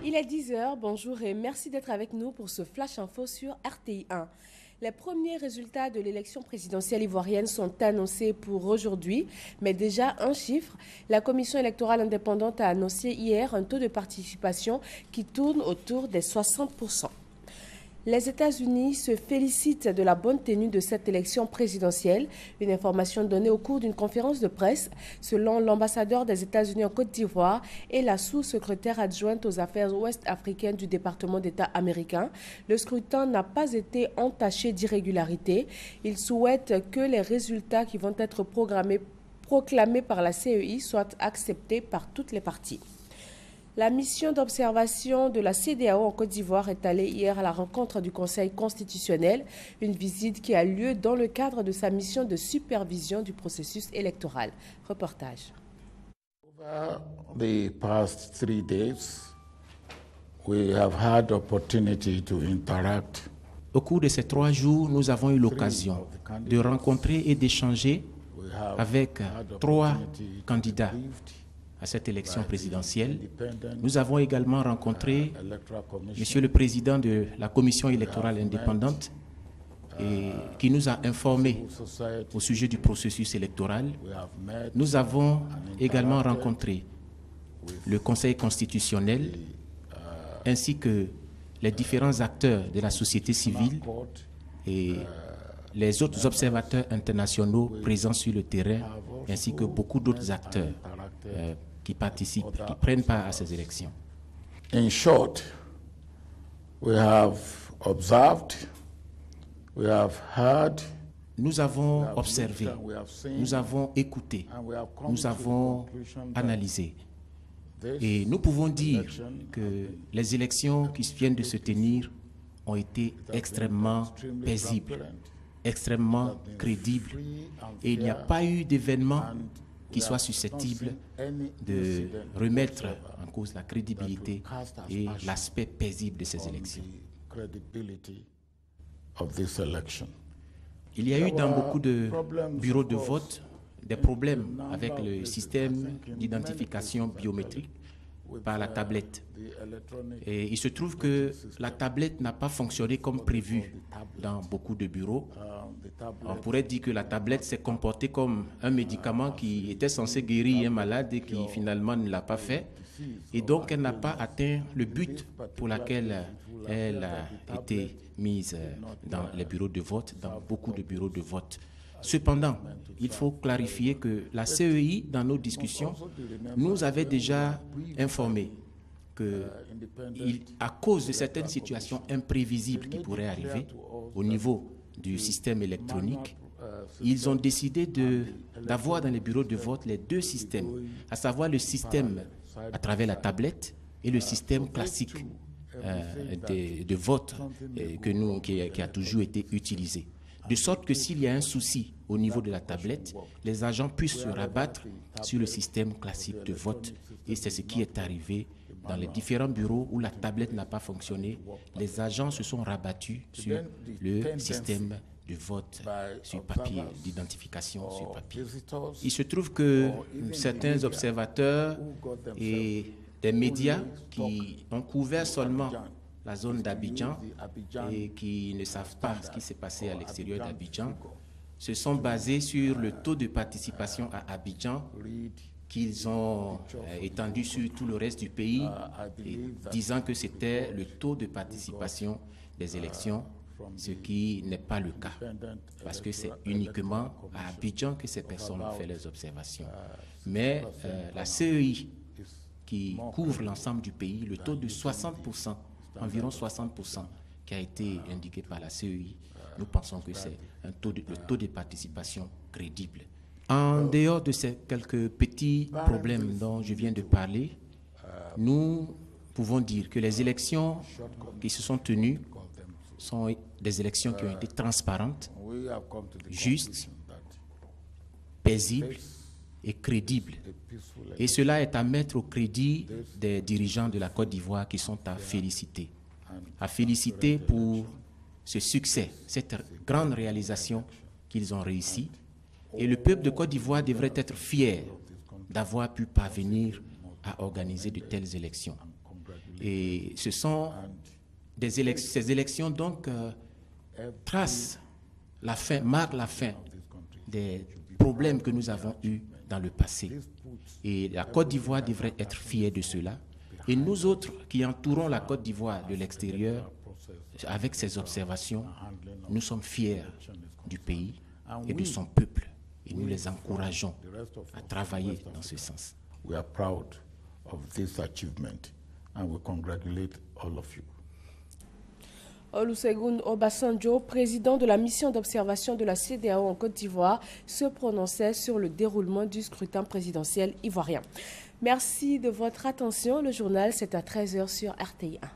Il est 10 heures, bonjour et merci d'être avec nous pour ce Flash Info sur RTI 1. Les premiers résultats de l'élection présidentielle ivoirienne sont annoncés pour aujourd'hui, mais déjà un chiffre. La Commission électorale indépendante a annoncé hier un taux de participation qui tourne autour des 60%. Les États-Unis se félicitent de la bonne tenue de cette élection présidentielle. Une information donnée au cours d'une conférence de presse. Selon l'ambassadeur des États-Unis en Côte d'Ivoire et la sous-secrétaire adjointe aux affaires ouest-africaines du département d'État américain, le scrutin n'a pas été entaché d'irrégularité. Il souhaite que les résultats qui vont être proclamés par la CEI soient acceptés par toutes les parties. La mission d'observation de la CEDEAO en Côte d'Ivoire est allée hier à la rencontre du Conseil constitutionnel, une visite qui a lieu dans le cadre de sa mission de supervision du processus électoral. Reportage. Over the past 3 days, we have had opportunity to interact. Au cours de ces 3 jours, nous avons eu l'occasion de rencontrer et d'échanger avec 3 candidats à cette élection présidentielle. Nous avons également rencontré Monsieur le Président de la Commission électorale indépendante et qui nous a informés au sujet du processus électoral. Nous avons également rencontré le Conseil constitutionnel ainsi que les différents acteurs de la société civile et les autres observateurs internationaux présents sur le terrain ainsi que beaucoup d'autres acteurs qui participent, qui prennent part à ces élections. In short, we have observed, we have heard, nous avons observé, nous avons écouté, nous avons analysé. Et nous pouvons dire que les élections qui viennent de se tenir ont été extrêmement paisibles, extrêmement crédibles. Et il n'y a pas eu d'événement qui soit susceptible de remettre en cause la crédibilité et l'aspect paisible de ces élections. Il y a eu dans beaucoup de bureaux de vote des problèmes avec le système d'identification biométrique par la tablette. Et il se trouve que la tablette n'a pas fonctionné comme prévu dans beaucoup de bureaux. On pourrait dire que la tablette s'est comportée comme un médicament qui était censé guérir un malade et qui finalement ne l'a pas fait. Et donc elle n'a pas atteint le but pour lequel elle a été mise dans les bureaux de vote, dans beaucoup de bureaux de vote. Cependant, il faut clarifier que la CEI, dans nos discussions, nous avait déjà informé que, à cause de certaines situations imprévisibles qui pourraient arriver au niveau du système électronique, ils ont décidé d'avoir dans les bureaux de vote les 2 systèmes, à savoir le système à travers la tablette et le système classique de vote qui a toujours été utilisé. De sorte que s'il y a un souci au niveau de la tablette, les agents puissent se rabattre sur le système classique de vote. Et c'est ce qui est arrivé dans les différents bureaux où la tablette n'a pas fonctionné. Les agents se sont rabattus sur le système de vote sur papier, d'identification sur papier. Il se trouve que certains observateurs et des médias qui ont couvert seulement la zone d'Abidjan et qui ne savent pas ce qui s'est passé à l'extérieur d'Abidjan se sont basés sur le taux de participation à Abidjan qu'ils ont étendu sur tout le reste du pays, disant que c'était le taux de participation des élections, ce qui n'est pas le cas, parce que c'est uniquement à Abidjan que ces personnes ont fait les observations. Mais la CEI, qui couvre l'ensemble du pays, le taux de 60%, environ 60%, qui a été indiqué par la CEI, nous pensons que c'est le taux de participation crédible. En dehors de ces quelques petits problèmes dont je viens de parler, nous pouvons dire que les élections qui se sont tenues sont des élections qui ont été transparentes, justes, paisibles et crédibles. Et cela est à mettre au crédit des dirigeants de la Côte d'Ivoire qui sont à féliciter. À féliciter pour ce succès, cette grande réalisation qu'ils ont réussi. Et le peuple de Côte d'Ivoire devrait être fier d'avoir pu parvenir à organiser de telles élections. Et ce sont ces élections donc tracent la fin, marquent la fin des problèmes que nous avons eus dans le passé. Et la Côte d'Ivoire devrait être fière de cela. Et nous autres qui entourons la Côte d'Ivoire de l'extérieur, avec ces observations, nous sommes fiers du pays et de son peuple. Et nous les encourageons à travailler dans ce sens. We are proud of this achievement and we congratulate all of you. Olusegun Obasanjo, président de la mission d'observation de la CEDEAO en Côte d'Ivoire, se prononçait sur le déroulement du scrutin présidentiel ivoirien. Merci de votre attention. Le journal, c'est à 13h sur RTI 1.